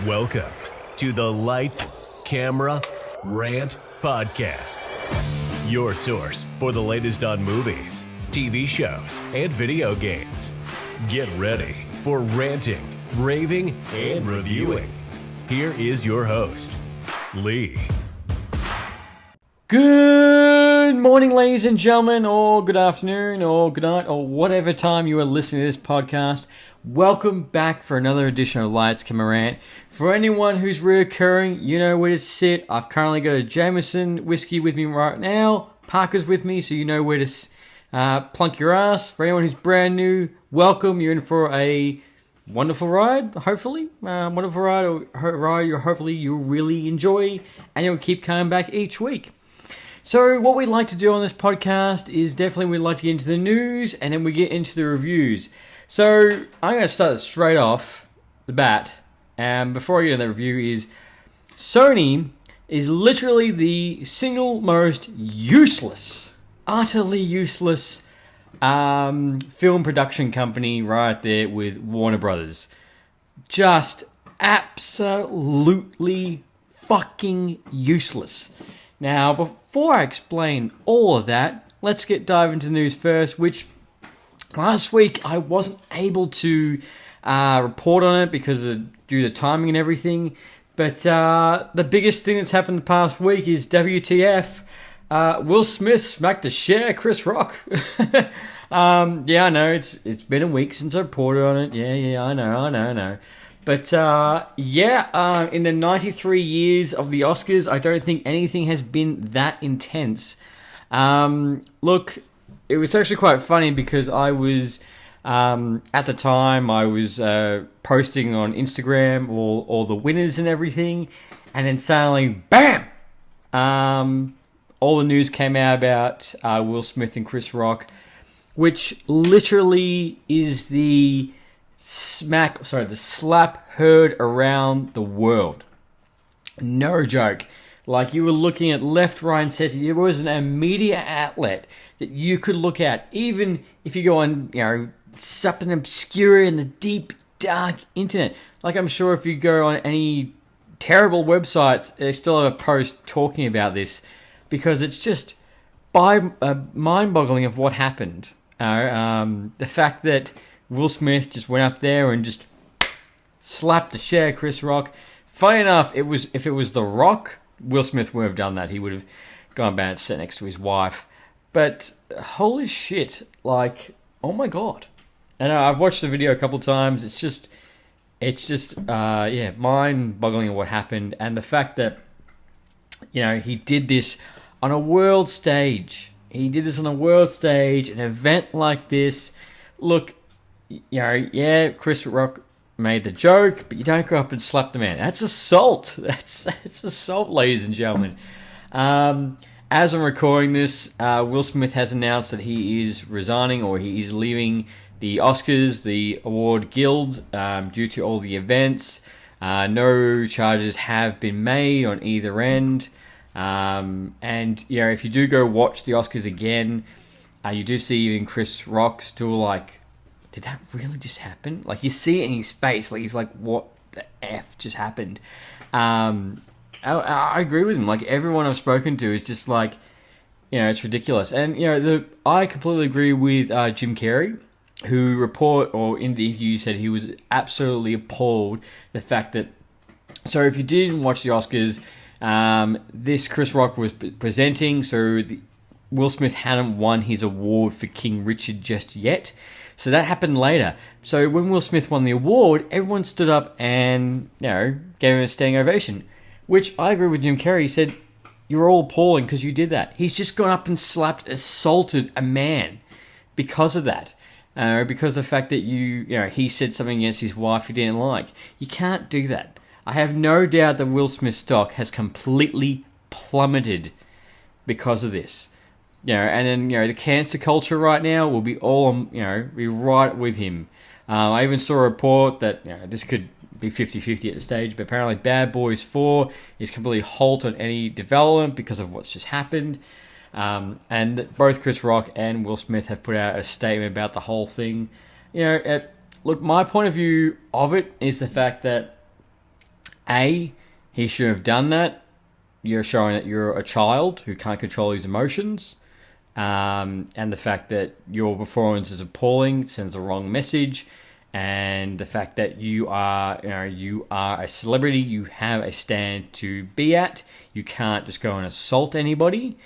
Welcome to the Light, Camera, Rant Podcast. Your source for the latest on movies, TV shows, and video games. Get ready for ranting, raving, and reviewing. Here is your host, Lee. Good morning, ladies and gentlemen, or good afternoon, or good night, or whatever time you are listening to this podcast. Welcome back for another edition of Lights, Camera, Rant. For anyone who's reoccurring, you know where to sit. I've currently got a Jameson whiskey with me right now. Parker's with me, so you know where to plunk your ass. For anyone who's brand new, welcome. You're in for a wonderful ride, hopefully. Wonderful ride, or ride hopefully you'll really enjoy, and you'll keep coming back each week. So what we'd like to do on this podcast is definitely we'd like to get into the news, and then we get into the reviews. So I'm going to start straight off the bat, and before I get into the review is Sony is literally the single most useless, utterly useless film production company right there with Warner Brothers. Just absolutely fucking useless. Now, before I explain all of that, let's dive into the news first, which last week I wasn't able to report on it because due to timing and everything. But the biggest thing that's happened the past week is WTF. Will Smith smacked the shit out of Chris Rock. Yeah, I know, it's been a week since I reported on it. Yeah, I know. But in the 93 years of the Oscars, I don't think anything has been that intense. Look, it was actually quite funny because I was, at the time, I was posting on Instagram all the winners and everything, and then suddenly, BAM! All the news came out about Will Smith and Chris Rock, which literally is the slap heard around the world. No joke. Like, you were looking at left, right, and center. There was a media outlet that you could look at, even if you go on, something obscure in the deep, dark internet. Like, I'm sure if you go on any terrible websites, they still have a post talking about this, because it's just mind-boggling of what happened. The fact that Will Smith just went up there and just slapped the shit out of Chris Rock. Funny enough, if it was The Rock, Will Smith wouldn't have done that. He would have gone back and sat next to his wife. But holy shit, like, oh my god. And I've watched the video a couple times. It's just mind-boggling what happened. And the fact that, he did this on a world stage. An event like this. Look, Chris Rock made the joke, but you don't go up and slap the man. That's assault. That's assault, ladies and gentlemen. As I'm recording this, Will Smith has announced that he is resigning, or he is leaving the Oscars, the award guild, due to all the events. No charges have been made on either end. If you do go watch the Oscars again, you do see even Chris Rock still like, did that really just happen? Like, you see it in his face, like he's like, what the F just happened? I agree with him. Like, everyone I've spoken to is just like, it's ridiculous. And, I completely agree with Jim Carrey, who in the interview said he was absolutely appalled the fact that, so if you didn't watch the Oscars, this Chris Rock was presenting, so Will Smith hadn't won his award for King Richard just yet. So that happened later. So when Will Smith won the award, everyone stood up and, gave him a standing ovation. Which I agree with Jim Carrey. He said, you're all appalling because you did that. He's just gone up and assaulted a man because of that. Because of the fact that he said something against his wife he didn't like. You can't do that. I have no doubt that Will Smith's stock has completely plummeted because of this. And then, the cancer culture right now will be all, be right with him. I even saw a report that, this could be 50-50 at the stage, but apparently Bad Boys 4 is completely halt on any development because of what's just happened. And both Chris Rock and Will Smith have put out a statement about the whole thing. Look, my point of view of it is the fact that He shouldn't have done that. You're showing that you're a child who can't control his emotions. And the fact that your performance is appalling sends the wrong message. And the fact that you are a celebrity, you have a stand to be at. You can't just go and assault anybody.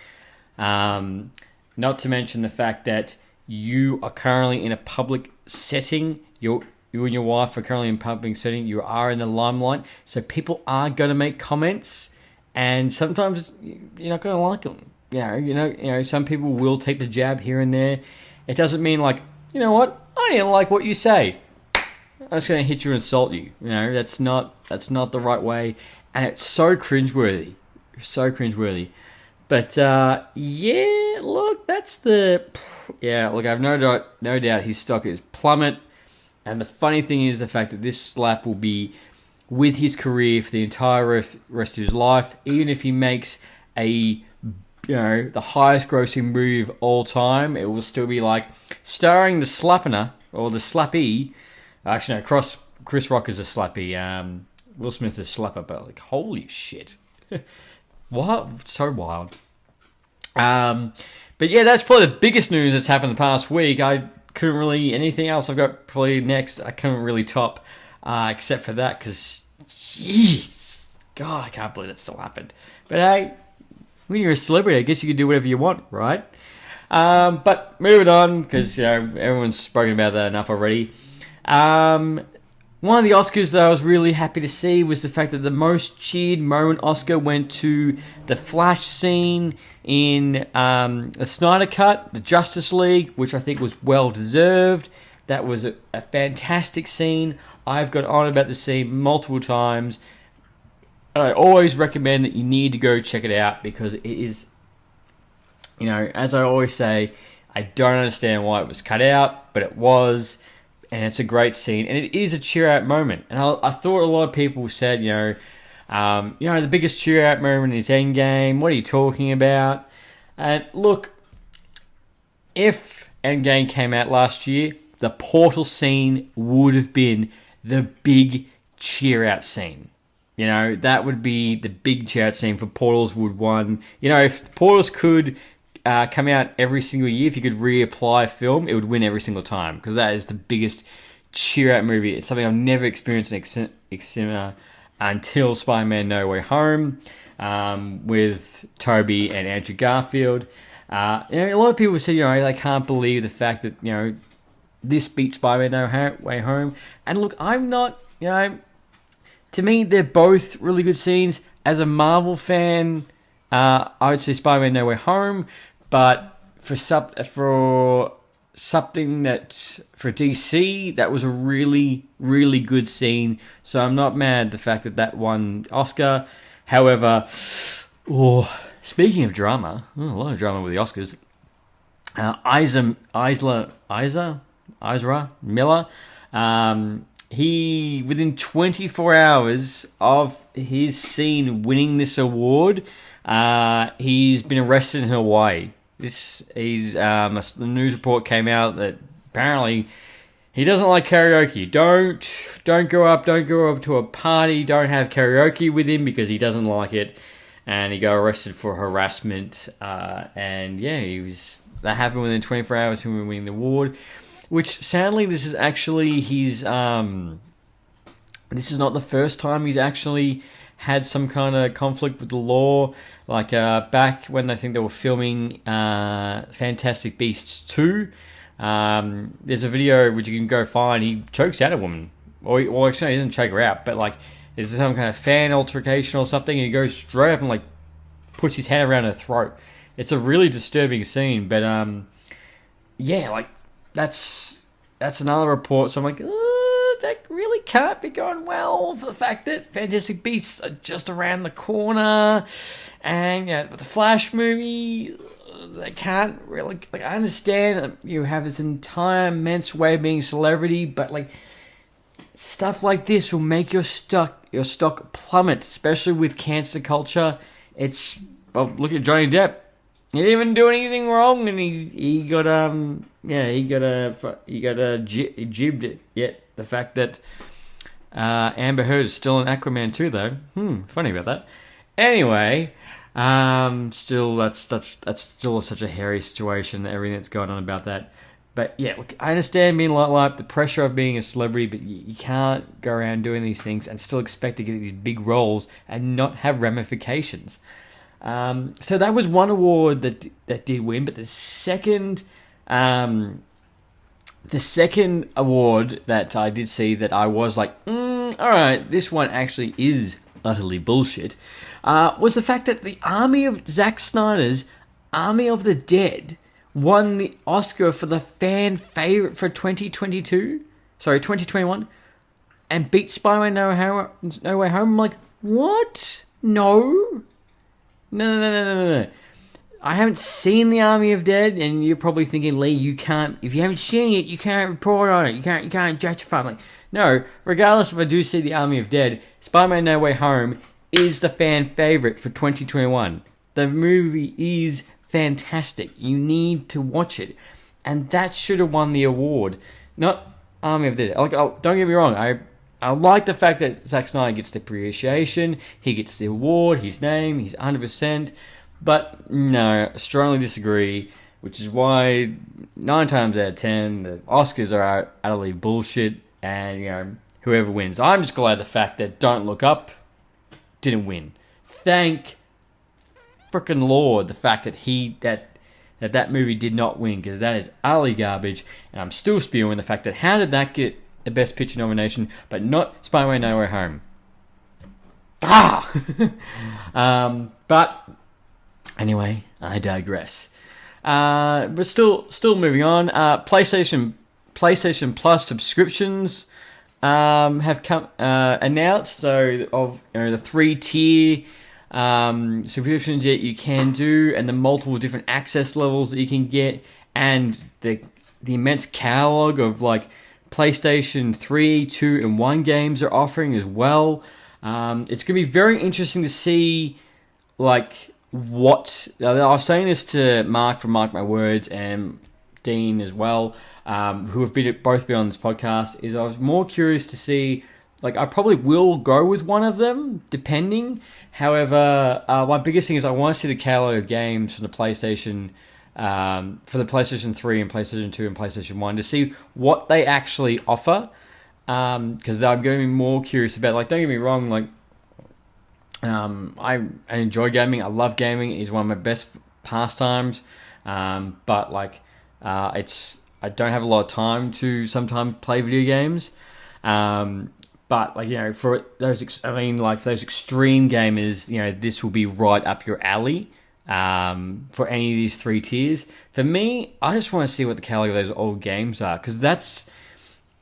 Not to mention the fact that you are currently in a public setting. You and your wife are currently in a public setting. You are in the limelight, so people are going to make comments, and sometimes you're not going to like them. You know, some people will take the jab here and there. It doesn't mean like, you know what, I didn't like what you say, I'm just going to hit you and assault you. You know, that's not the right way, and it's so cringeworthy. But look, look, I've no doubt his stock is plummet, and the funny thing is the fact that this slap will be with his career for the entire rest of his life, even if he makes the highest grossing movie of all time, it will still be like starring the slappener or the slappee. Actually, no, Chris Rock is a slappy. Will Smith is a slapper, but like, holy shit. What? So wild. But yeah, that's probably the biggest news that's happened the past week. I couldn't really, anything else I've got probably next, I couldn't really top, except for that, because, jeez, God, I can't believe that still happened. But hey, when you're a celebrity, I guess you can do whatever you want, right? But moving on, because, everyone's spoken about that enough already. One of the Oscars that I was really happy to see was the fact that the most cheered moment Oscar went to the Flash scene in the Snyder Cut, the Justice League, which I think was well deserved. That was a fantastic scene. I've got on about the scene multiple times. I always recommend that you need to go check it out, because it is, as I always say, I don't understand why it was cut out, but it was. And it's a great scene, and it is a cheer-out moment. And I thought a lot of people said, the biggest cheer-out moment is Endgame. What are you talking about? And look, if Endgame came out last year, the Portal scene would have been the big cheer-out scene. That would be the big cheer-out scene for Portals would won. If Portals could come out every single year, if you could reapply a film, it would win every single time, because that is the biggest cheer-out movie. It's something I've never experienced in cinema until Spider-Man No Way Home, with Tobey and Andrew Garfield. A lot of people said, they can't believe the fact that, this beat Spider-Man No Way Home. And look, I'm not, to me, they're both really good scenes. As a Marvel fan, I would say Spider-Man No Way Home, but for something that for DC, that was a really, really good scene. So I'm not mad the fact that won Oscar. However, speaking of drama, a lot of drama with the Oscars. Ezra Miller, he, within 24 hours of his scene winning this award, he's been arrested in Hawaii. The news report came out that apparently he doesn't like karaoke. Don't go up to a party. Don't have karaoke with him, because he doesn't like it, and he got arrested for harassment. That happened within 24 hours of him winning the award. Which sadly, this is actually his. This is not the first time he's actually had some kind of conflict with the law. Like back when I think they were filming Fantastic Beasts 2, there's a video which you can go find. He chokes out a woman, or actually he doesn't choke her out, but like there's some kind of fan altercation or something, and he goes straight up and like puts his hand around her throat. It's a really disturbing scene, but that's another report. So I'm like, that really can't be going well, for the fact that Fantastic Beasts are just around the corner, and with the Flash movie, they can't really. Like, I understand you have this entire immense way of being a celebrity, but like stuff like this will make your stock plummet, especially with cancer culture. Look at Johnny Depp. He didn't even do anything wrong, and he got jibbed. Yet the fact that Amber Heard is still in Aquaman 2, though. Funny about that. Anyway, still that's still such a hairy situation. Everything that's going on about that. But yeah, look, I understand being like the pressure of being a celebrity, but you can't go around doing these things and still expect to get these big roles and not have ramifications. So that was one award that did win, but the second award that I did see that I was like, all right, this one actually is utterly bullshit, was the fact that Zack Snyder's Army of the Dead won the Oscar for the fan favorite for 2021, and beat Spider-Man No Way Home. I'm like, what? No. I haven't seen the Army of Dead, and you're probably thinking, Lee, you can't. If you haven't seen it, you can't report on it. You can't justify it. Like, no. Regardless if I do see the Army of Dead, Spider-Man No Way Home is the fan favorite for 2021. The movie is fantastic. You need to watch it, and that should have won the award, not Army of the Dead. Like, don't get me wrong. I like the fact that Zack Snyder gets the appreciation. He gets the award. His name. He's 100%. But no, I strongly disagree. Which is why 9 times out of 10 the Oscars are utterly bullshit, and whoever wins. I'm just glad the fact that Don't Look Up didn't win. Thank frickin' Lord, the fact that that movie did not win, because that is utterly garbage, and I'm still spewing the fact that how did that get the Best Picture nomination, but not Spider-Man No Way Home? But anyway, I digress. But still moving on. PlayStation Plus subscriptions have come announced. So of the 3-tier subscriptions that you can do, and the multiple different access levels that you can get, and the immense catalog of like PlayStation 3, 2, and 1 games are offering as well. It's going to be very interesting to see like what I was saying this to Mark from Mark My Words and Dean as well, who have both been on this podcast. Is I was more curious to see. Like, I probably will go with one of them, depending. However, my biggest thing is I want to see the catalog of games from the PlayStation, for the PlayStation 3 and PlayStation 2 and PlayStation 1 to see what they actually offer. Because I'm going to be more curious about, like, don't get me wrong, like, I enjoy gaming. I love gaming. It's one of my best pastimes. But, like, I don't have a lot of time to sometimes play video games. But like for those, for those extreme gamers, this will be right up your alley. For any of these 3 tiers, for me, I just want to see what the catalog of those old games are, because that's,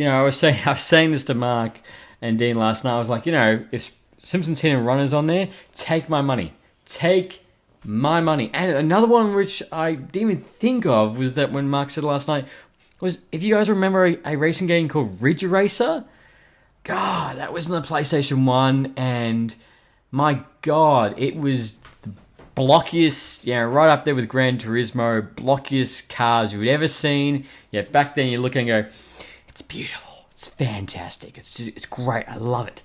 I was saying this to Mark and Dean last night. I was like, if Simpsons Hit and Run is on there, take my money, And another one which I didn't even think of was that when Mark said last night was, if you guys remember a racing game called Ridge Racer. God, that was on the PlayStation 1, and my God, it was the blockiest, right up there with Gran Turismo, blockiest cars you've ever seen. Yeah, back then you look and go, it's beautiful, it's fantastic, it's great, I love it.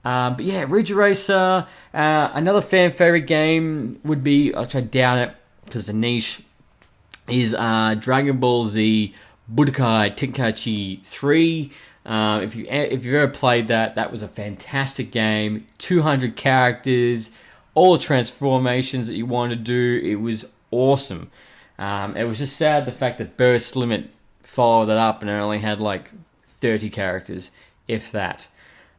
But yeah, Ridge Racer, another fan favorite game would be, I'll try to down it because the niche, is Dragon Ball Z Budokai Tenkaichi 3. If you've ever played that was a fantastic game. 200 characters, all the transformations that you want to do. It was awesome. It was just sad the fact that Burst Limit followed that up and it only had like 30 characters, if that.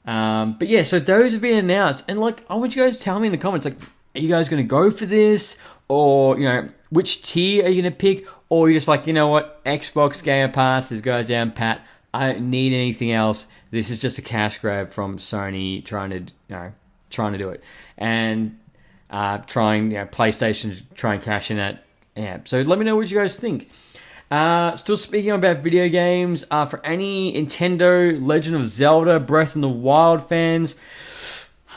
But yeah, so those have been announced, and like, I want you guys to tell me in the comments, like, are you guys going to go for this, or which tier are you going to pick, or you're just like, what, Xbox Game Pass, this goes down pat. I don't need anything else. This is just a cash grab from Sony trying to do it, and PlayStation to try and cash in that. Yeah. So let me know what you guys think. Still speaking about video games, for any Nintendo Legend of Zelda Breath of the Wild fans,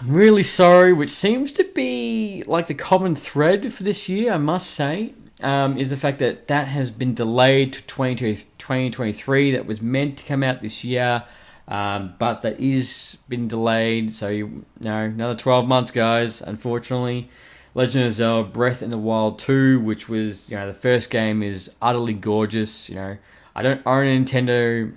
I'm really sorry, which seems to be like the common thread for this year, I must say, is the fact that has been delayed to 2023. That was meant to come out this year. but that is been delayed. So another 12 months, guys. Unfortunately, Legend of Zelda: Breath in the Wild 2, which was the first game, is utterly gorgeous. I don't own a Nintendo.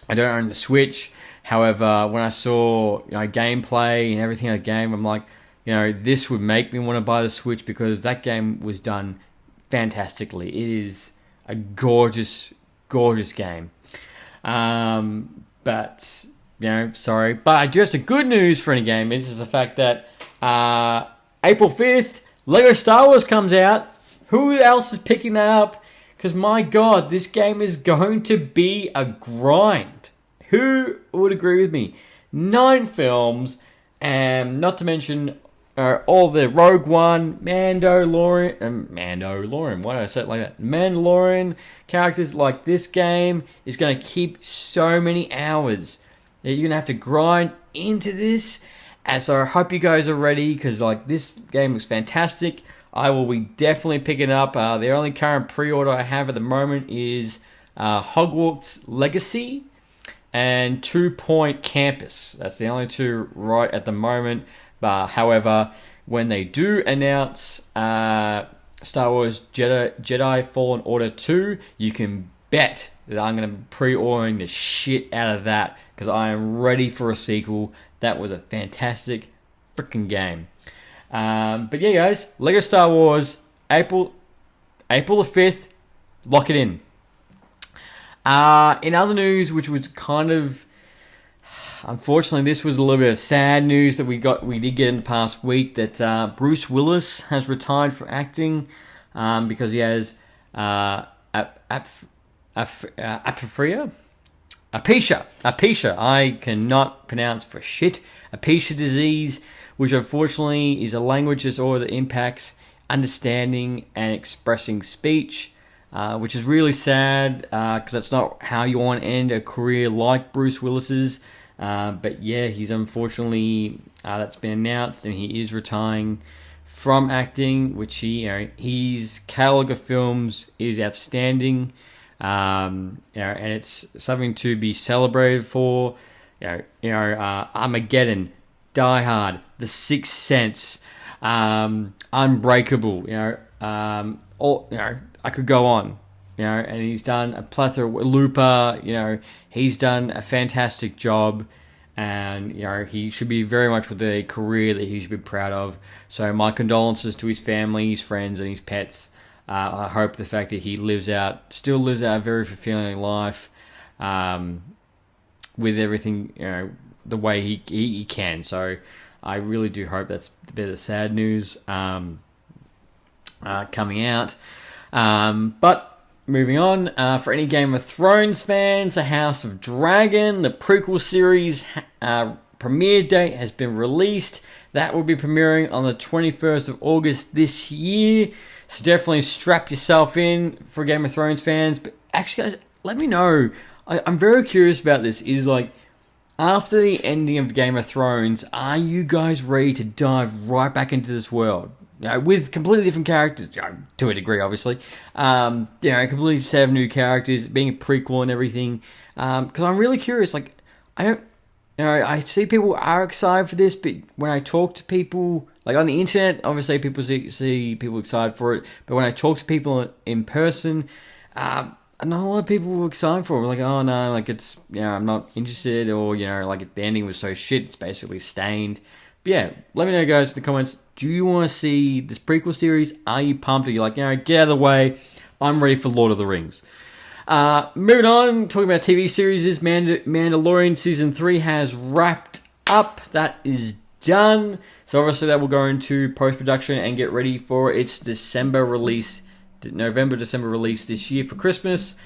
I don't own the Switch. However, when I saw gameplay and everything of the game, I'm like, this would make me want to buy the Switch because that game was done fantastically. It is a gorgeous, gorgeous game. But sorry. But I do have some good news for any game. This is the fact that April 5th, Lego Star Wars comes out. Who else is picking that up? Because my God, this game is going to be a grind. Who would agree with me? 9 films, and not to mention all the Rogue One, Mandalorian, why did I say it like that? Mandalorian characters. Like, this game is going to keep so many hours. You're going to have to grind into this. And so I hope you guys are ready, because this game looks fantastic. I will be definitely picking up. The only current pre-order I have at the moment is Hogwarts Legacy and 2 Point Campus. That's the only two right at the moment. But however, when they do announce Star Wars Jedi Fallen Order 2, you can bet that I'm going to be pre-ordering the shit out of that, because I am ready for a sequel. That was a fantastic freaking game. But yeah, guys, Lego Star Wars, April the 5th, lock it in. In other news, which was kind of, unfortunately, this was a little bit of sad news that we did get in the past week, that Bruce Willis has retired from acting because he has alopecia. I cannot pronounce for shit. Alopecia disease, which unfortunately is a language disorder that impacts understanding and expressing speech, which is really sad, because that's not how you want to end a career like Bruce Willis's. But yeah, he's unfortunately, that's been announced, and he is retiring from acting, which his catalogue of films is outstanding, and it's something to be celebrated for. Armageddon, Die Hard, The Sixth Sense, Unbreakable. I could go on. And he's done a plethora. Looper. He's done a fantastic job, and he should be very much with a career that he should be proud of. So my condolences to his family, his friends, and his pets. I hope the fact that he still lives out a very fulfilling life, with everything, the way he can. So I really do hope that's a bit of sad news coming out. But moving on, for any Game of Thrones fans, the House of Dragon, the prequel series premiere date has been released. That will be premiering on the 21st of August this year. So definitely strap yourself in for Game of Thrones fans. But actually, guys, let me know. I'm very curious about this. After the ending of Game of Thrones, are you guys ready to dive right back into this world? With completely different characters, to a degree, obviously. Completely set of new characters, being a prequel and everything. Because I'm really curious. I see people are excited for this, but when I talk to people, on the internet, obviously people see people excited for it. But when I talk to people in person, not a lot of people were excited for it. Like, oh no, it's, I'm not interested, or the ending was so shit, it's basically stained. But yeah, let me know, guys, in the comments. Do you want to see this prequel series? Are you pumped? Are you like, get out of the way, I'm ready for Lord of the Rings. Moving on, talking about TV series, Mandalorian Season 3 has wrapped up. That is done. So obviously that will go into post-production and get ready for its November-December release this year for Christmas,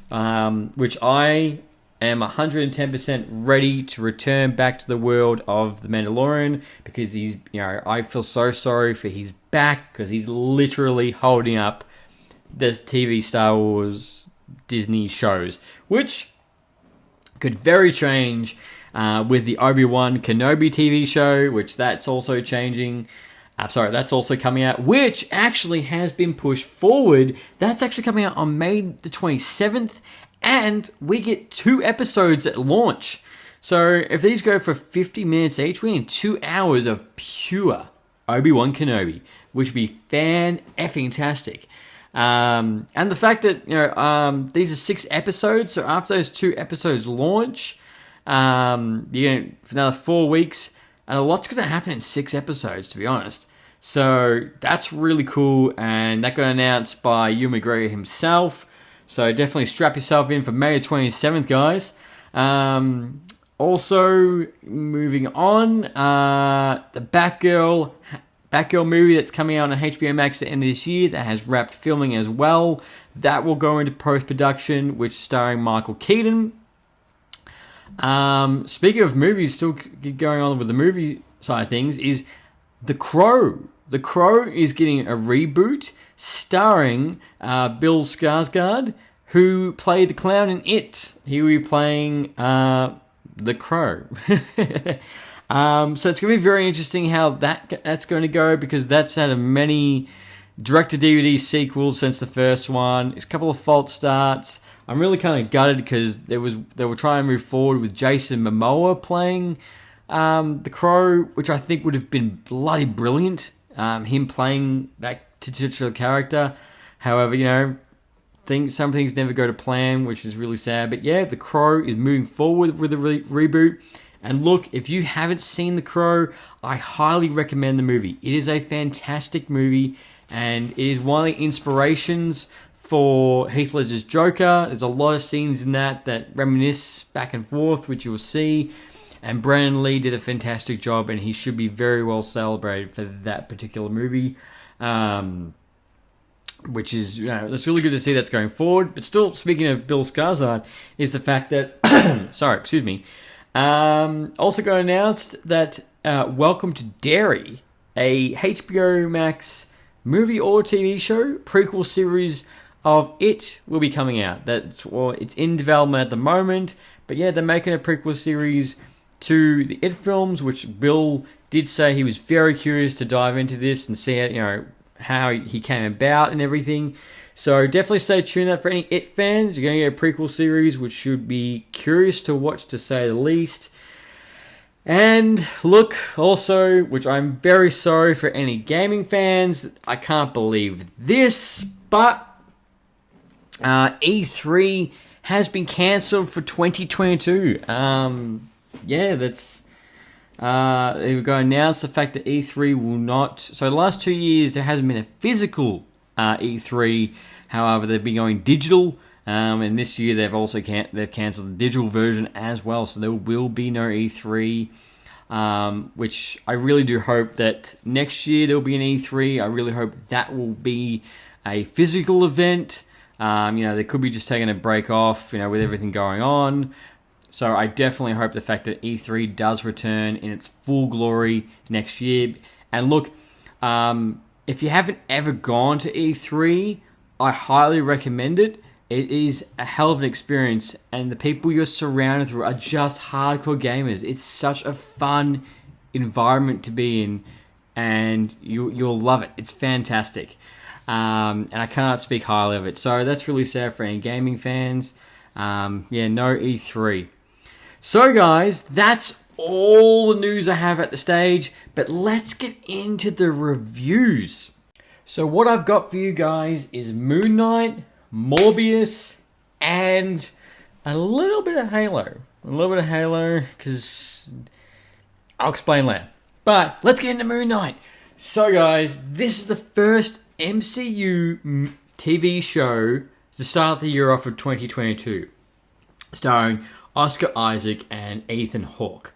which I am 110% ready to return back to the world of The Mandalorian, because I feel so sorry for his back, because he's literally holding up the TV Star Wars Disney shows, which could very change with the Obi-Wan Kenobi TV show, which that's also changing. That's also coming out, which actually has been pushed forward. That's actually coming out on May the 27th, and we get 2 episodes at launch. So if these go for 50 minutes each, we're in 2 hours of pure Obi-Wan Kenobi, which would be fan-effing-tastic. And the fact that, these are 6 episodes, so after those 2 episodes launch, for another 4 weeks, and a lot's going to happen in 6 episodes, to be honest. So that's really cool, and that got announced by Ewan McGregor himself. So definitely strap yourself in for May 27th, guys. Also, moving on, the Batgirl movie that's coming out on HBO Max at the end of this year that has wrapped filming as well. That will go into post-production, which is starring Michael Keaton. Speaking of movies, still going on with the movie side of things, is The Crow. The Crow is getting a reboot starring Bill Skarsgård, who played the clown in It. He will be playing The Crow. So it's going to be very interesting how that's going to go, because that's had a many direct-to-DVD sequels since the first one. It's a couple of false starts. I'm really kind of gutted because they were trying to move forward with Jason Momoa playing The Crow, which I think would have been bloody brilliant. Him playing that titular character. However, some things never go to plan, which is really sad. But yeah, The Crow is moving forward with the reboot. And look, if you haven't seen The Crow, I highly recommend the movie. It is a fantastic movie, and it is one of the inspirations for Heath Ledger's Joker. There's a lot of scenes in that reminisce back and forth, which you will see. And Brandon Lee did a fantastic job, and he should be very well celebrated for that particular movie. Which is, it's really good to see that's going forward. But still, speaking of Bill Skarsgård, is the fact that, also got announced that Welcome to Derry, a HBO Max movie or TV show, prequel series of It, will be coming out. It's in development at the moment, but yeah, they're making a prequel series to the It films, which Bill did say he was very curious to dive into this and see how he came about and everything. So definitely stay tuned out for any It fans. You're going to get a prequel series, which should be curious to watch, to say the least. And look, also, which I'm very sorry for any gaming fans, I can't believe this, but E3 has been cancelled for 2022. They've got to announce the fact that E3 will not. So the last 2 years there hasn't been a physical E3. However, they've been going digital, and this year they've also they've cancelled the digital version as well. So there will be no E3, which I really do hope that next year there will be an E3. I really hope that will be a physical event. They could be just taking a break off, with everything going on. So I definitely hope the fact that E3 does return in its full glory next year. And look, if you haven't ever gone to E3, I highly recommend it. It is a hell of an experience, and the people you're surrounded through are just hardcore gamers. It's such a fun environment to be in, and you'll love it. It's fantastic. And I cannot speak highly of it. So that's really sad for any gaming fans. No E3. So guys, that's all the news I have at the stage, but let's get into the reviews. So what I've got for you guys is Moonknight, Morbius, and a little bit of Halo. Because I'll explain later. But let's get into Moonknight. So guys, this is the first MCU TV show to start the year off of 2022, starring Oscar Isaac and Ethan Hawke.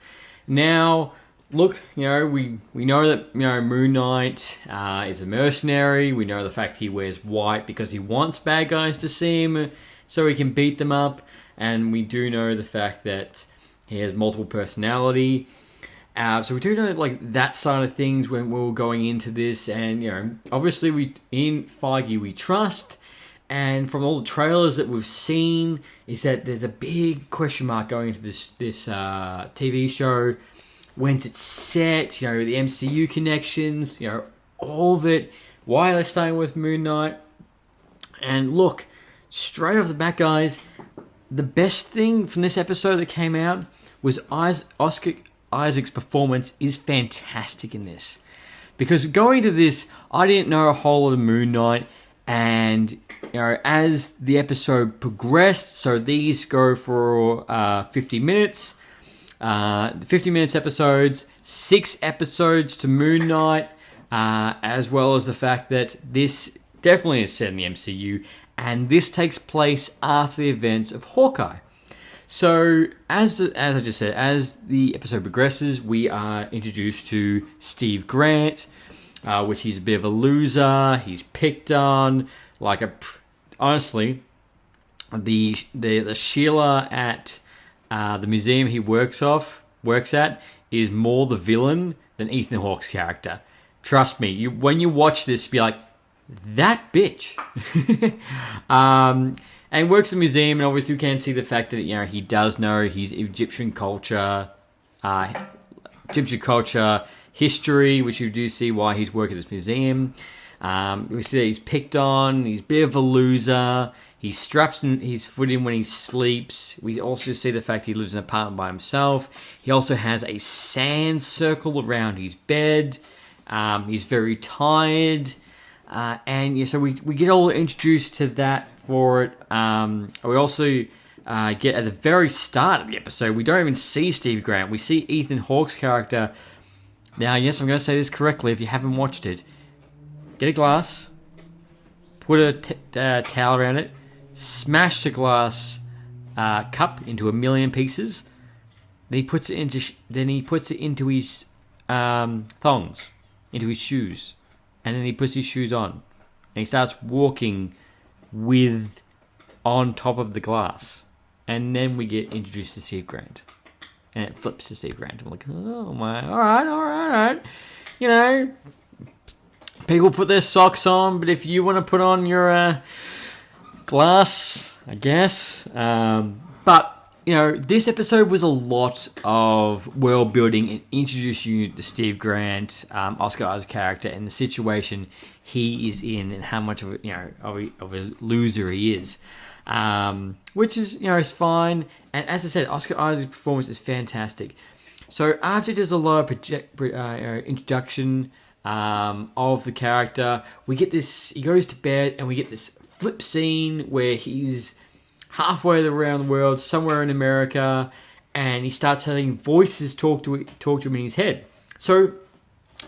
Now, look, we know that Moon Knight is a mercenary. We know the fact he wears white because he wants bad guys to see him so he can beat them up. And we do know the fact that he has multiple personality. So we do know that side of things when we were going into this. And obviously in Feige we trust. And from all the trailers that we've seen, is that there's a big question mark going into this TV show. When's it set? The MCU connections. All of it. Why are they starting with Moon Knight? And look, straight off the bat, guys, the best thing from this episode that came out was Oscar Isaac's performance is fantastic in this. Because going to this, I didn't know a whole lot of Moon Knight, and you know, as the episode progressed, so these go for 50 minutes, 50 minutes episodes, 6 episodes to Moon Knight, as well as the fact that this definitely is set in the MCU, and this takes place after the events of Hawkeye. So, as I just said, as the episode progresses, we are introduced to Steve Grant, which he's a bit of a loser. He's picked on, honestly, the Sheila at the museum he works at is more the villain than Ethan Hawke's character. Trust me, when you watch this, be like, that bitch. And he works in the museum, and obviously we can see the fact that he does know his Egyptian culture history, which you do see why he's working at this museum. We see that he's picked on, he's a bit of a loser, he straps his foot in when he sleeps. We also see the fact he lives in an apartment by himself. He also has a sand circle around his bed. He's very tired. So we get all introduced to that for it. We also get at the very start of the episode, we don't even see Steve Grant. We see Ethan Hawke's character. Now, yes, I'm going to say this correctly if you haven't watched it. Get a glass, put a towel around it, smash the glass cup into a million pieces. Then he puts it into his thongs, into his shoes. And then he puts his shoes on. And he starts walking on top of the glass. And then we get introduced to Steve Grant. And it flips to Steve Grant. I'm like, oh my, alright. You know, people put their socks on, but if you want to put on your glass, I guess. But, this episode was a lot of world building and introducing you to Steve Grant, Oscar Isaac's character, and the situation he is in, and how much of a loser he is, which is is fine. And as I said, Oscar Isaac's performance is fantastic. So after there's a lot of introduction of the character, we get this. He goes to bed, and we get this flip scene where he's halfway around the world, somewhere in America, and he starts having voices talk to him in his head. So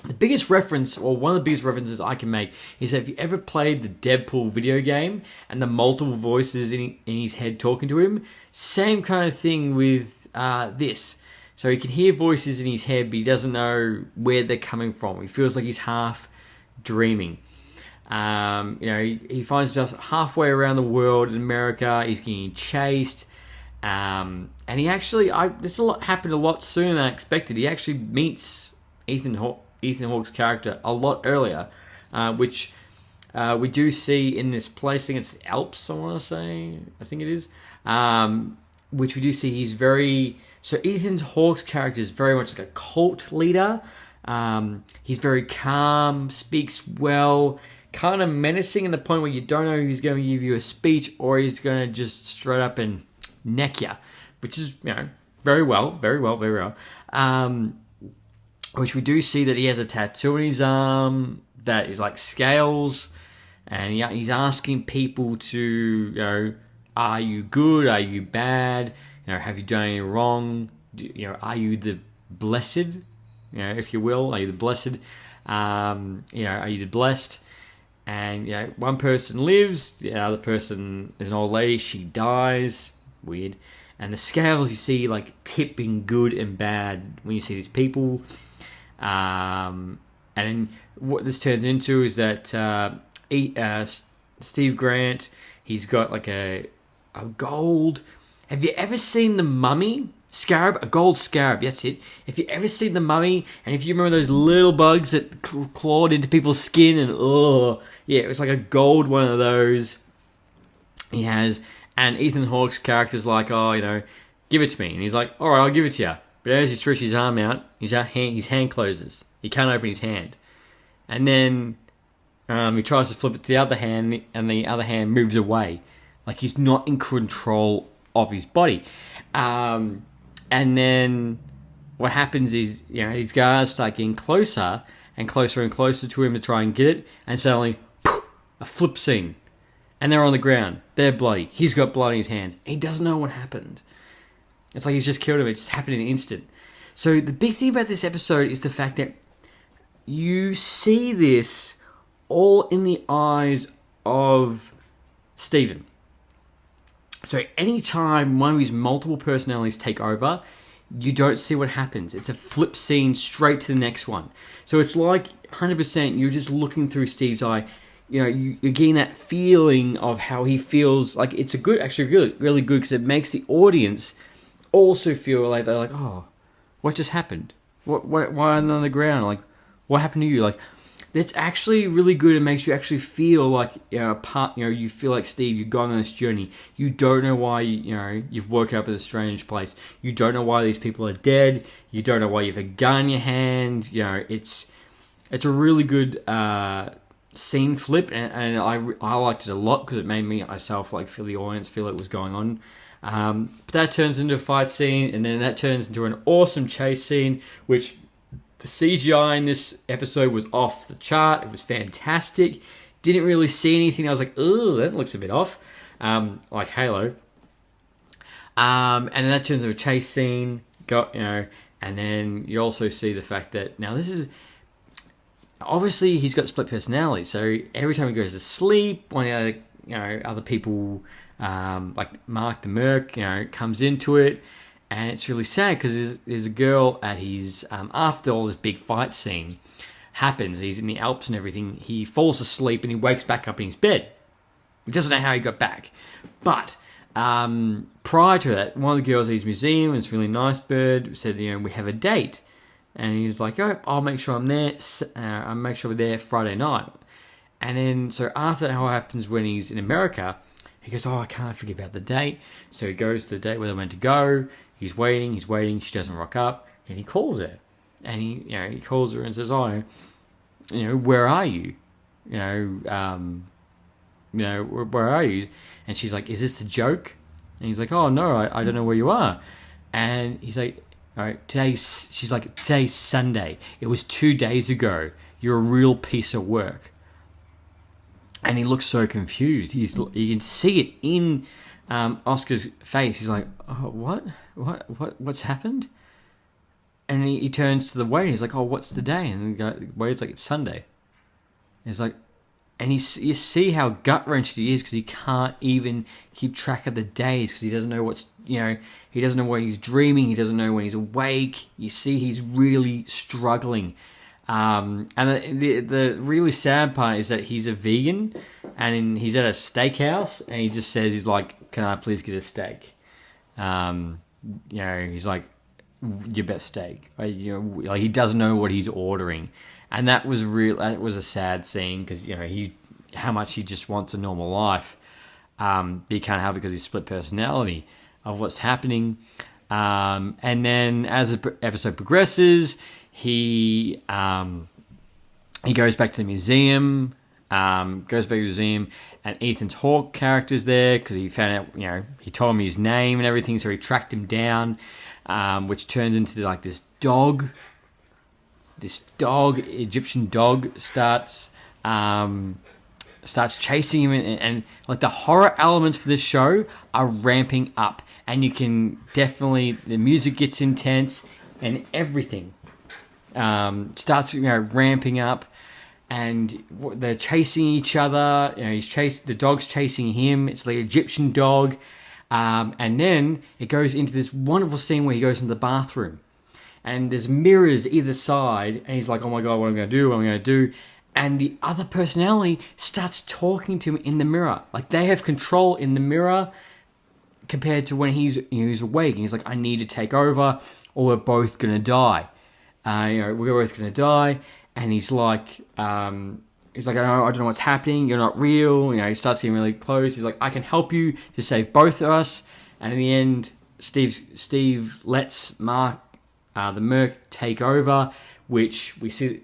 the biggest reference, or one of the biggest references I can make, is that if you ever played the Deadpool video game and the multiple voices in his head talking to him, same kind of thing with this. So he can hear voices in his head, but he doesn't know where they're coming from. He feels like he's half dreaming. He finds himself halfway around the world in America. He's getting chased, and he actually, happened a lot sooner than I expected. He actually meets Ethan Hawke's character a lot earlier, which we do see in this place. I think it's the Alps. I think it is. Which we do see. He's so Ethan Hawke's character is very much like a cult leader. He's very calm, speaks well. Kind of menacing in the point where you don't know if he's going to give you a speech or he's going to just straight up and neck you, which is very well. Which we do see that he has a tattoo on his arm that is like scales, and he's asking people to are you good? Are you bad? Have you done anything wrong? Are you the blessed? If you will, are you the blessed? Are you the blessed? And one person lives, the other person is an old lady. She dies. Weird. And the scales you see like tipping good and bad when you see these people. And then what this turns into is that Steve Grant, he's got like a gold. Have you ever seen The Mummy? Scarab, a gold scarab, that's it. If you ever seen The Mummy, and if you remember those little bugs that clawed into people's skin, and it was like a gold one of those he has. And Ethan Hawke's character's like, give it to me. And he's like, alright, I'll give it to you. But as he stretches his arm out, his hand closes. He can't open his hand. And then he tries to flip it to the other hand, and the other hand moves away. Like he's not in control of his body. And then what happens is, these guards start getting closer and closer and closer to him to try and get it, and suddenly, a flip scene. And they're on the ground. They're bloody. He's got blood in his hands. He doesn't know what happened. It's like he's just killed him. It just happened in an instant. So the big thing about this episode is the fact that you see this all in the eyes of Steven. So anytime one of his multiple personalities take over, you don't see what happens. It's a flip scene straight to the next one. So it's like 100% you're just looking through Steve's eye. You're getting that feeling of how he feels. Like, it's really good, because it makes the audience also feel like they're like, oh, what just happened? Why are they on the ground? Like, what happened to you? Like, that's actually really good. It makes you actually feel like, you feel like Steve, you're going on this journey. You don't know why, you've woken up in a strange place. You don't know why these people are dead. You don't know why you have a gun in your hand. It's a really good scene flip, and I liked it a lot because it made me myself feel the audience feel it was going on. But that turns into a fight scene, and then that turns into an awesome chase scene, which the CGI in this episode was off the chart. It was fantastic. Didn't really see anything. I was like, oh, that looks a bit off, like Halo. And then that turns into a chase scene. And then you also see the fact that now this is. Obviously, he's got split personality, so every time he goes to sleep, one of the other people, like Mark the Merc, comes into it, and it's really sad because there's a girl at his after all this big fight scene happens. He's in the Alps and everything. He falls asleep and he wakes back up in his bed. He doesn't know how he got back, but prior to that, one of the girls at his museum, this really nice bird, said, we have a date. And he was like, oh, I'll make sure I'm there. I'll make sure we're there Friday night. And then, so after that, what happens when he's in America, he goes, oh, I can't forget about the date. So he goes to the date where they're meant to go. He's waiting. She doesn't rock up. And he calls her. And he calls her and says, oh, where are you? Where are you? And she's like, is this a joke? And he's like, oh, no, I don't know where you are. And he's like, all right, she's like, today's Sunday. It was 2 days ago. You're a real piece of work. And he looks so confused. You can see it in Oscar's face. He's like, oh, what's happened? And he turns to the waiter. He's like, oh, what's the day? And the waiter's like, it's Sunday. He's like, and you see how gut-wrenched he is because he can't even keep track of the days because he doesn't know he doesn't know what he's dreaming. He doesn't know when he's awake. You see he's really struggling. And the really sad part is that he's a vegan and he's at a steakhouse and he just says, he's like, can I please get a steak? He's like, your best steak. Like he doesn't know what he's ordering. And that was a sad scene because how much he just wants a normal life, but he can't have it because he's split personality of what's happening. And then as the episode progresses, he goes back to the museum. And Ethan Hawke character's there because he found out, he told him his name and everything, so he tracked him down, which turns into this dog. This dog, Egyptian dog, starts chasing him, and the horror elements for this show are ramping up, and you can definitely, the music gets intense, and everything starts ramping up, and they're chasing each other. The dog's chasing him. It's the Egyptian dog, and then it goes into this wonderful scene where he goes into the bathroom. And there's mirrors either side, and he's like, oh my God, what am I going to do? And the other personality starts talking to him in the mirror. Like, they have control in the mirror compared to when he's awake. And he's like, I need to take over, or we're both going to die. We're both going to die. And he's like, I don't know what's happening. You're not real. He starts getting really close. He's like, I can help you to save both of us. And in the end, Steve lets Mark, the Merc, take over, which we see,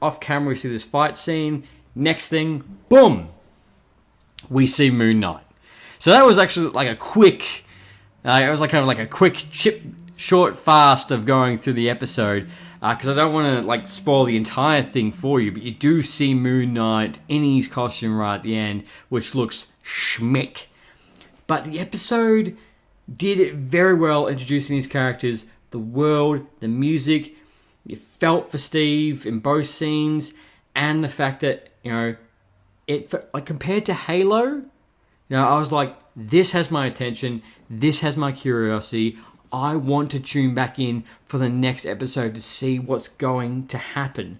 off camera, we see this fight scene. Next thing, boom, we see Moon Knight. So that was actually like a quick, it was like kind of like a quick chip fast of going through the episode, because I don't want to like spoil the entire thing for you, but you do see Moon Knight in his costume right at the end, which looks schmick. But the episode did it very well, introducing these characters, the world, the music. You felt for Steve in both scenes, and the fact that, you know, it, like, compared to Halo, you know, I was like, this has my attention, this has my curiosity. I want to tune back in for the next episode to see what's going to happen.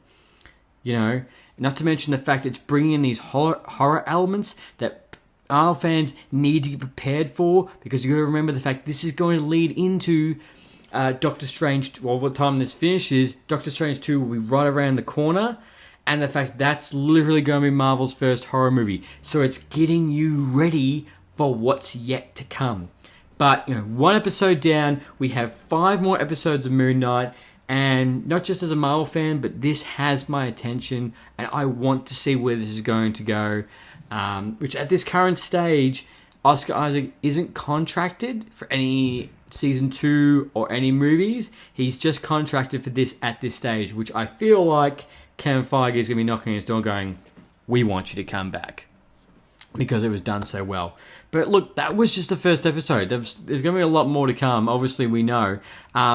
You know, not to mention the fact that it's bringing in these horror elements that our fans need to get prepared for, because you've got to remember the fact this is going to lead into Doctor Strange. Well, what time this finishes, Doctor Strange 2 will be right around the corner, and the fact that's literally going to be Marvel's first horror movie. So it's getting you ready for what's yet to come. But, you know, one episode down, we have 5 more episodes of Moon Knight, and not just as a Marvel fan, but this has my attention, and I want to see where this is going to go. Which at this current stage, Oscar Isaac isn't contracted for any season 2 or any movies. He's just contracted for this at this stage, which I feel like Kevin Feige is going to be knocking on his door going, we want you to come back, because it was done so well. But look, that was just the first episode. There's going to be a lot more to come, obviously we know.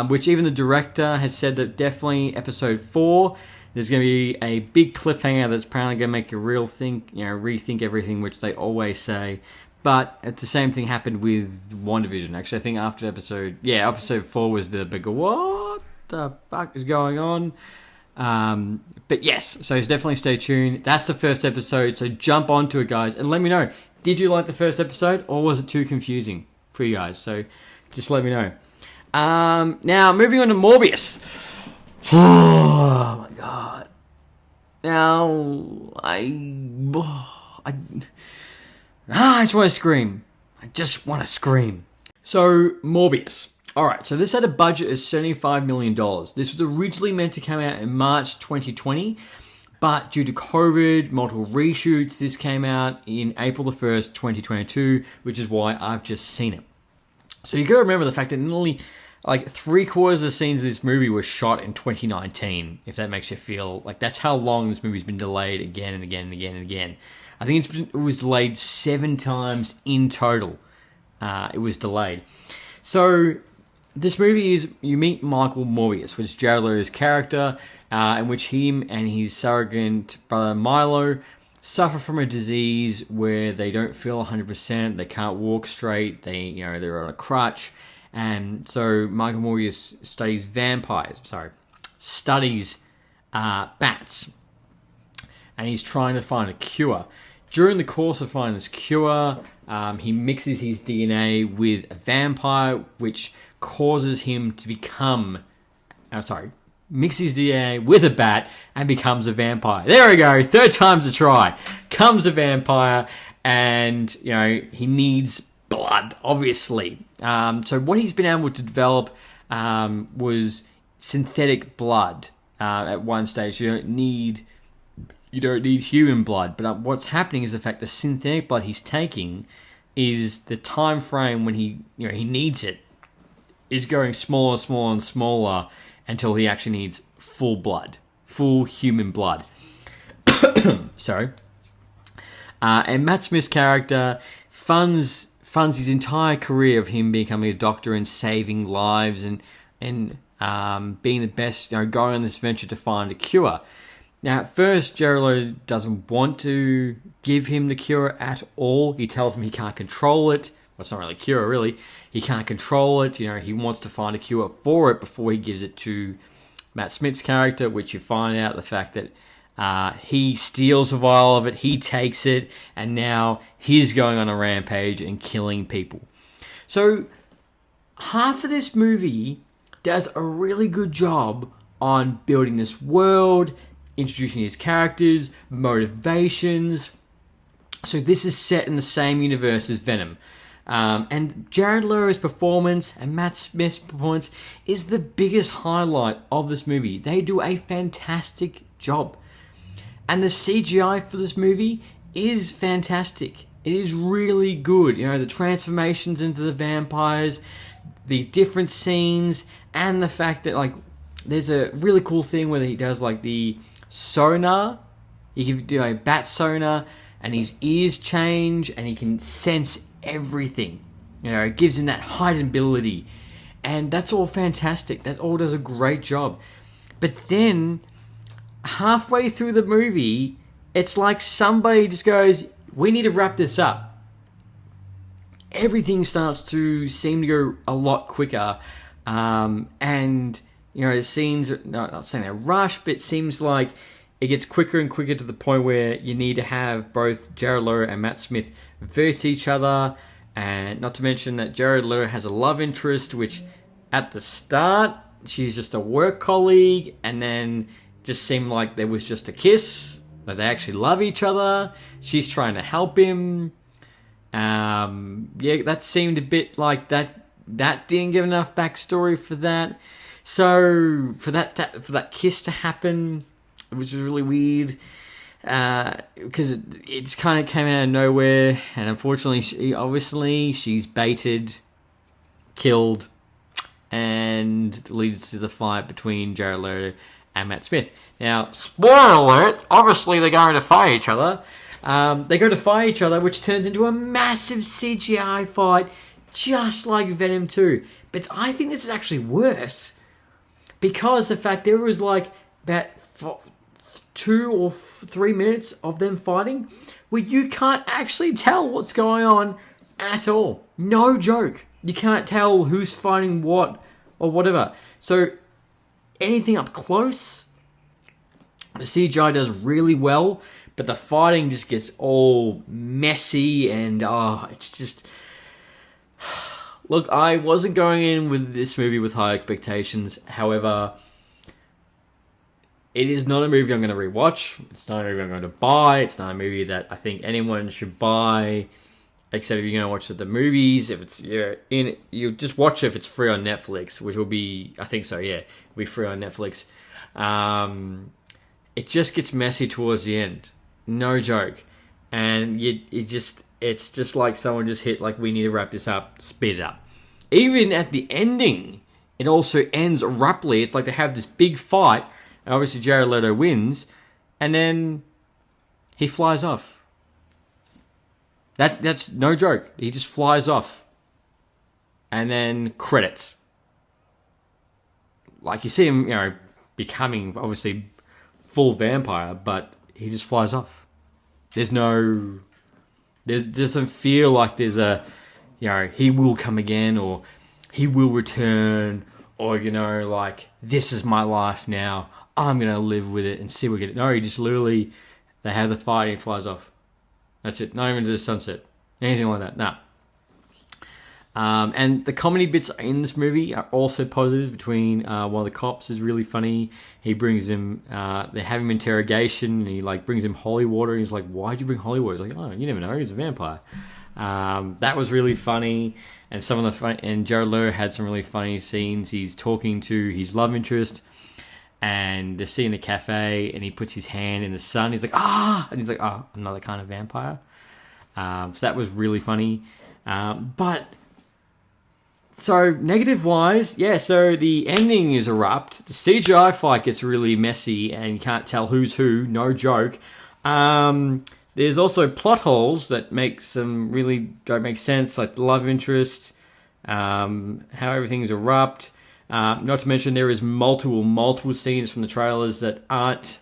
Which even the director has said that definitely episode 4, there's going to be a big cliffhanger that's apparently going to make you rethink everything, which they always say. But it's the same thing happened with WandaVision. Actually, I think after episode 4 was the bigger, what the fuck is going on? But yes, so definitely stay tuned. That's the first episode, so jump onto it, guys, and let me know. Did you like the first episode, or was it too confusing for you guys? So just let me know. Now, moving on to Morbius. Oh my god. Now, I just want to scream. I just want to scream. So, Morbius. Alright, so this had a budget of $75 million. This was originally meant to come out in March 2020, but due to COVID, multiple reshoots, this came out in April the 1st, 2022, which is why I've just seen it. So you gotta remember the fact that nearly like 3/4 of the scenes of this movie were shot in 2019, if that makes you feel like that's how long this movie's been delayed again and again and again and again. I think it was delayed 7 times in total. It was delayed. So this movie is, you meet Michael Morbius, which is Jared Leto's character, in which him and his surrogate brother Milo suffer from a disease where they don't feel 100%, they can't walk straight, they're on a crutch, and so Michael Morbius studies bats, and he's trying to find a cure. During the course of finding this cure, he mixes his DNA with a vampire, which causes him to become... mixes DNA with a bat and becomes a vampire. There we go, 3rd time's a try. Comes a vampire, and, you know, he needs blood, obviously. So what he's been able to develop was synthetic blood at one stage. You don't need human blood, but what's happening is the fact the synthetic blood he's taking is the time frame when he needs it is going smaller, smaller, and smaller until he actually needs full blood, full human blood. Sorry. And Matt Smith's character funds his entire career of him becoming a doctor and saving lives and being the best, going on this venture to find a cure. Now, at first, Jared Leto doesn't want to give him the cure at all. He tells him he can't control it. Well, it's not really a cure, really. He can't control it. He wants to find a cure for it before he gives it to Matt Smith's character, which you find out the fact that he steals a vial of it, he takes it, and now he's going on a rampage and killing people. So, half of this movie does a really good job on building this world, introducing his characters, motivations. So this is set in the same universe as Venom. And Jared Leto's performance and Matt Smith's performance is the biggest highlight of this movie. They do a fantastic job. And the CGI for this movie is fantastic. It is really good. The transformations into the vampires, the different scenes, and the fact that like there's a really cool thing where he does like the sonar. He can do a bat sonar, and his ears change, and he can sense everything. You know, it gives him that heightened ability, and that's all fantastic. That all does a great job. But then halfway through the movie, it's like somebody just goes, "We need to wrap this up." Everything starts to seem to go a lot quicker, and you know the scenes. Not saying they're rushed, but it seems like it gets quicker and quicker to the point where you need to have both Jared Leto and Matt Smith verse each other, and not to mention that Jared Leto has a love interest, which at the start she's just a work colleague, and then just seemed like there was just a kiss, but they actually love each other. She's trying to help him. Yeah, that seemed a bit like that didn't give enough backstory for that. So for that kiss to happen, which was really weird, because it just kind of came out of nowhere, and unfortunately, she's baited, killed, and leads to the fight between Jared Leto and Matt Smith. Now, spoiler alert! Obviously, they're going to fight each other. They go to fight each other, which turns into a massive CGI fight, just like Venom 2. But I think this is actually worse, because the fact there was like about 2 or 3 minutes of them fighting where you can't actually tell what's going on at all. No joke. You can't tell who's fighting what or whatever. So anything up close, the CGI does really well, but the fighting just gets all messy, and it's just... Look, I wasn't going in with this movie with high expectations. However, it is not a movie I'm going to rewatch. It's not a movie I'm going to buy. It's not a movie that I think anyone should buy, except if you're going to watch it at the movies. If it's you just watch it if it's free on Netflix, which will be, I think so, yeah, it'll be free on Netflix. It just gets messy towards the end. No joke. And it's just like someone just hit, like, we need to wrap this up, speed it up. Even at the ending, it also ends abruptly. It's like they have this big fight, and obviously Jared Leto wins, and then he flies off. That's no joke. He just flies off. And then credits. Like, you see him, becoming, obviously, full vampire, but he just flies off. There doesn't feel like there's a, he will come again, or he will return, or, like, this is my life now. I'm going to live with it and see what we get. No, he just literally, they have the fight and he flies off. That's it. Not even to the sunset. Anything like that. Nah. And the comedy bits in this movie are also positive. Between one of the cops is really funny. He brings him, they have him interrogation, and he brings him holy water. And he's like, "Why'd you bring holy water?" He's like, "Oh, you never know. He's a vampire." That was really funny. And some of and Jared Leto had some really funny scenes. He's talking to his love interest, and they're sitting in the cafe, and he puts his hand in the sun. He's like, "Ah!" And he's like, "Oh, another kind of vampire." So that was really funny. So, negative-wise, so the ending is erupt. The CGI fight gets really messy, and you can't tell who's who, no joke. There's also plot holes that really don't make sense, like the love interest, how everything's erupt. Not to mention there is multiple scenes from the trailers that aren't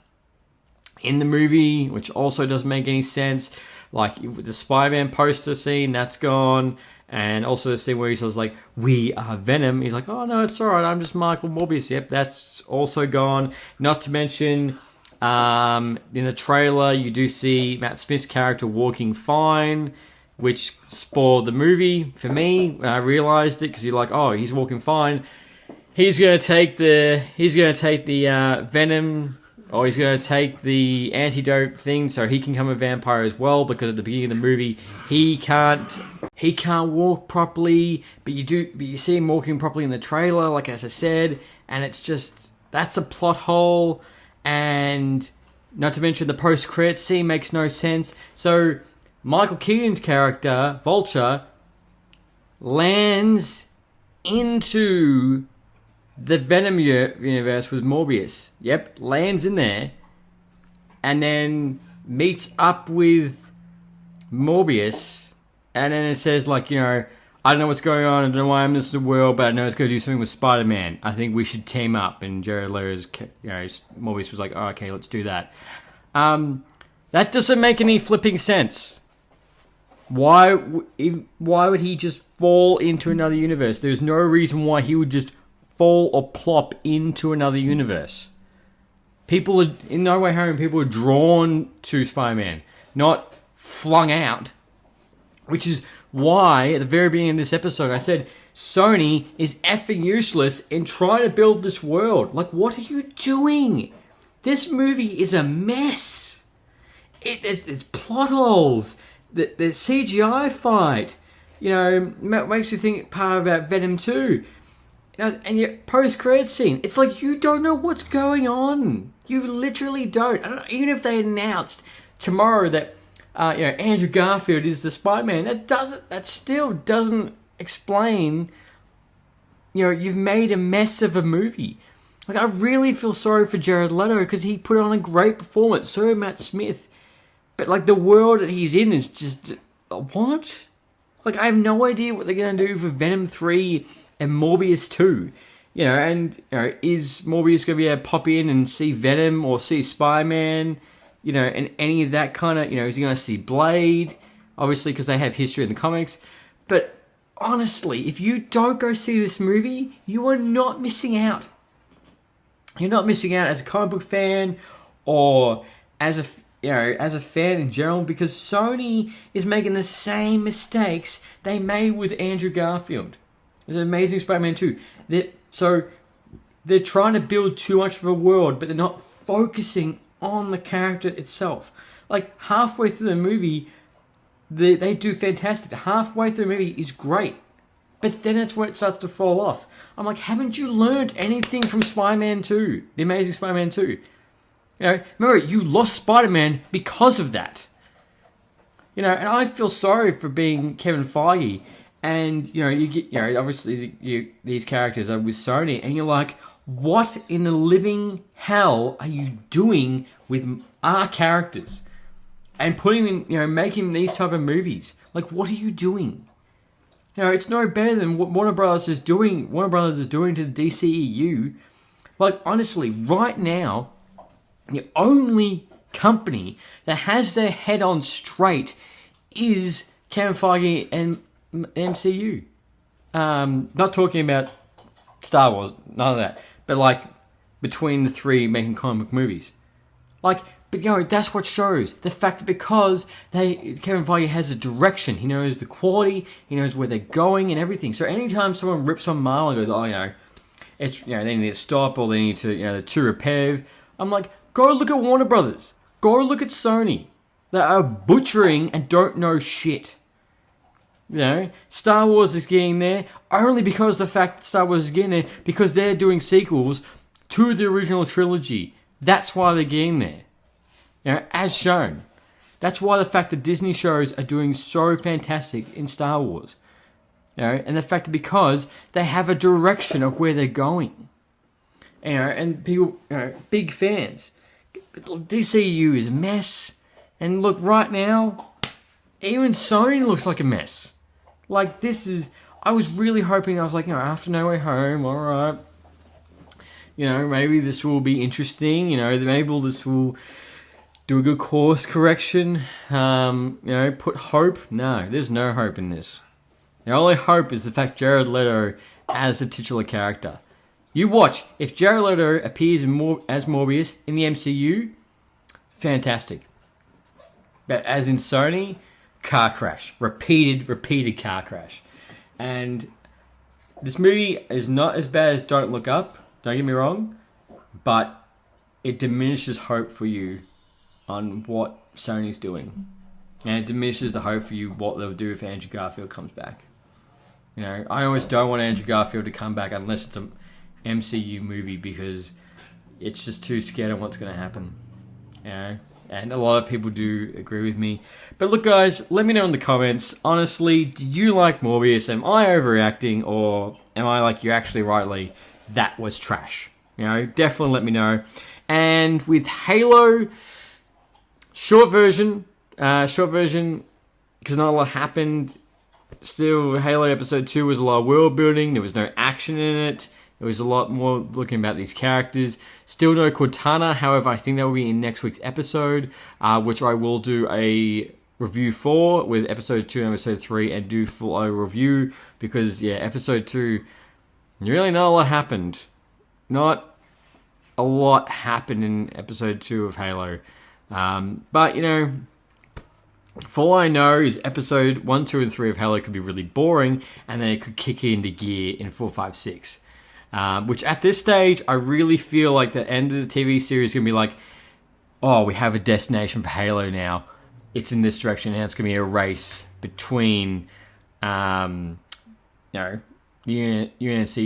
in the movie, which also doesn't make any sense. Like the Spider-Man poster scene, that's gone. And also the scene where he says, like, "We are Venom." He's like, "Oh, no, it's all right. I'm just Michael Morbius." Yep, that's also gone. Not to mention, in the trailer, you do see Matt Smith's character walking fine, which spoiled the movie for me when I realized it, because you're like, "Oh, he's walking fine. He's gonna take the Venom, or he's gonna take the antidote thing, so he can become a vampire as well." Because at the beginning of the movie, he can't walk properly, but you see him walking properly in the trailer, like as I said, and it's just, that's a plot hole. And not to mention the post-credits scene makes no sense. So Michael Keaton's character, Vulture, lands into the Venom universe with Morbius. Yep, lands in there. And then meets up with Morbius. And then it says, like, you know, I don't know what's going on. I don't know why I'm in this world, but I know it's going to do something with Spider-Man. I think we should team up. And Jared Leto's, you know, Morbius was like, oh, okay, let's do that. That doesn't make any flipping sense. Why would he just fall into another universe? There's no reason why he would just fall or plop into another universe. People are, in No Way Home, people are drawn to Spider-Man, not flung out. Which is why, at the very beginning of this episode, I said, Sony is effing useless in trying to build this world. Like, what are you doing? This movie is a mess. There's plot holes. The CGI fight, you know, makes you think part about Venom 2. You know, and your post-credit scene, it's like you don't know what's going on. You literally don't. Even if they announced tomorrow that you know, Andrew Garfield is the Spider-Man, that still doesn't explain, you know, you've made a mess of a movie. Like, I really feel sorry for Jared Leto because he put on a great performance. So did Matt Smith. But, like, the world that he's in is just... What? Like, I have no idea what they're going to do for Venom 3 and Morbius 2. You know, and, you know, is Morbius going to be able to pop in and see Venom or see Spider-Man? You know, and any of that kind of... You know, is he going to see Blade? Obviously, because they have history in the comics. But, honestly, if you don't go see this movie, you are not missing out. You're not missing out as a comic book fan or as a... You know, as a fan in general, because Sony is making the same mistakes they made with Andrew Garfield. It's Amazing Spider-Man 2. So they're trying to build too much of a world, but they're not focusing on the character itself. Like, halfway through the movie, they do fantastic. Halfway through the movie is great. But then that's when it starts to fall off. I'm like, haven't you learned anything from Spider-Man 2? The Amazing Spider-Man 2? You know, remember, you lost Spider-Man because of that. You know, and I feel sorry for being Kevin Feige. And, you know, you get, you know, obviously these characters are with Sony. And you're like, what in the living hell are you doing with our characters? And putting in, you know, making these type of movies. Like, what are you doing? You know, it's no better than what Warner Brothers is doing to the DCEU. Like, honestly, right now... The only company that has their head on straight is Kevin Feige and MCU. Not talking about Star Wars, none of that. But, like, between the three making comic book movies. Like, but, you know, that's what shows. The fact that because Kevin Feige has a direction. He knows the quality. He knows where they're going and everything. So anytime someone rips on Marvel and goes, oh, you know, it's, you know, they need to stop or they need to, you know, they're too repetitive. I'm like... Go look at Warner Brothers. Go look at Sony. They are butchering and don't know shit. You know, Star Wars is getting there only because the fact that Star Wars is getting there because they're doing sequels to the original trilogy. That's why they're getting there. You know, as shown. That's why the fact that Disney shows are doing so fantastic in Star Wars. You know, and the fact that because they have a direction of where they're going. You know, and people, you know, big fans. DCU is a mess. And look, right now, even Sony looks like a mess. Like, this is... I was really hoping, I was like, you know, after No Way Home, alright. You know, maybe this will be interesting. You know, maybe this will do a good course correction. You know, put hope. No, there's no hope in this. The only hope is the fact Jared Leto as the titular character. You watch, if Jared Leto appears as Morbius in the MCU, fantastic. But as in Sony, car crash. Repeated car crash. And this movie is not as bad as Don't Look Up, don't get me wrong, but it diminishes hope for you on what Sony's doing. And it diminishes the hope for you what they'll do if Andrew Garfield comes back. You know, I always don't want Andrew Garfield to come back unless it's a MCU movie because it's just too scared of what's going to happen. You know? And a lot of people do agree with me. But look, guys, let me know in the comments. Honestly, do you like Morbius? Am I overreacting? Or am I like, you're actually right, Lee, that was trash? You know, definitely let me know. And with Halo, short version, because not a lot happened. Still, Halo Episode 2 was a lot of world building. There was no action in it. It was a lot more looking about these characters. Still no Cortana. However, I think that will be in next week's episode, which I will do a review for with Episode 2 and Episode 3 and do full review. Because, yeah, Episode 2, really not a lot happened. Not a lot happened in Episode 2 of Halo. But, you know, for all I know is Episode 1, 2, and 3 of Halo could be really boring, and then it could kick into gear in 4, 5, 6. Which at this stage, I really feel like the end of the TV series is going to be like, oh, we have a destination for Halo now. It's in this direction, and it's going to be a race between, UNSC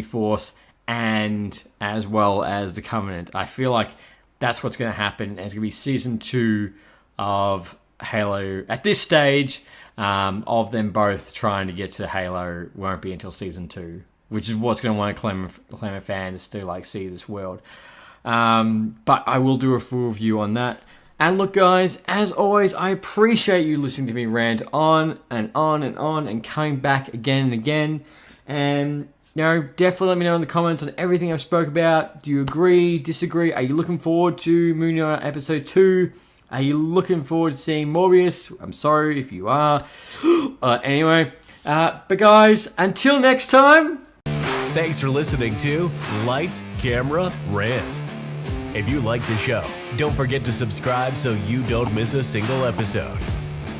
Force and as well as the Covenant. I feel like that's what's going to happen. And it's going to be Season 2 of Halo. At this stage, of them both trying to get to Halo won't be until Season 2. Which is what's going to want to claim fans to like see this world. But I will do a full review on that. And look, guys, as always, I appreciate you listening to me rant on and on and on and coming back again and again. And, you know, definitely let me know in the comments on everything I've spoke about. Do you agree, disagree? Are you looking forward to Moonknight Episode 2? Are you looking forward to seeing Morbius? I'm sorry if you are. Anyway, but guys, until next time... Thanks for listening to Lights, Camera, Rant. If you like the show, don't forget to subscribe so you don't miss a single episode.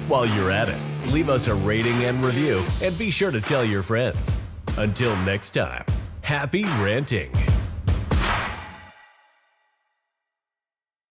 While you're at it, leave us a rating and review, and be sure to tell your friends. Until next time, happy ranting.